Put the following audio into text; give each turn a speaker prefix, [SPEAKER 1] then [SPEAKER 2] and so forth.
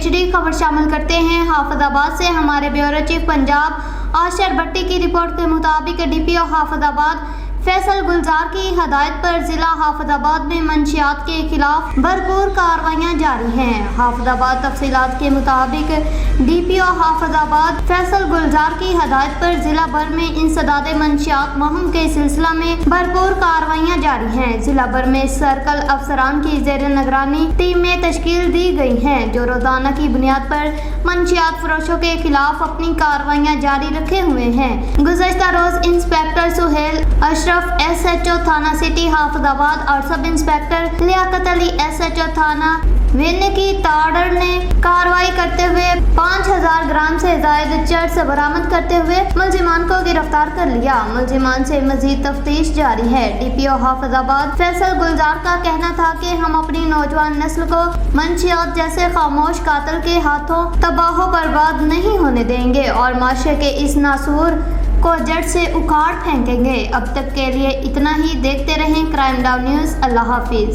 [SPEAKER 1] PhD خبر شامل کرتے ہیں حافظ آباد سے ہمارے بیورو چیف پنجاب آشر بھٹی کی رپورٹ کے مطابق DPO حافظ آباد فیصل گلزار کی ہدایت پر ضلع حافظ آباد میں منشیات کے خلاف بھرپور کارروائیاں جاری ہیں۔ حافظ آباد تفصیلات کے مطابق DPO حافظ آباد فیصل گلزار کی ہدایت پر ضلع بھر میں انسداد منشیات مہم کے سلسلہ میں بھرپور کارروائیاں جاری ہیں۔ ضلع بھر میں سرکل افسران کی زیر نگرانی ٹیمیں تشکیل دی گئی ہیں جو روزانہ کی بنیاد پر منشیات فروشوں کے خلاف اپنی کارروائیاں جاری رکھے ہوئے ہیں۔ گزشتہ روز انسپکٹر سہیل اشرف SHO تھانہ سٹی حافظ آباد اور سب انسپکٹر لیاقت علی SHO تھانہ وینے کی تاڑر نے کارروائی کرتے ہوئے 5000 گرام سے زائد چرس برآمد کرتے ہوئے ملزمان کو گرفتار کر لیا۔ ملزمان سے مزید تفتیش جاری ہے۔ DPO حافظ آباد فیصل گلزار کا کہنا تھا کہ ہم اپنی نوجوان نسل کو منشیات جیسے خاموش قاتل کے ہاتھوں تباہ و برباد نہیں ہونے دیں گے اور معاشرے کے اس ناسور کو جڑ سے اکھاڑ پھینکیں گے۔ اب تک کے لیے اتنا ہی۔ دیکھتے رہیں کرائم ڈاؤن نیوز۔ اللہ حافظ۔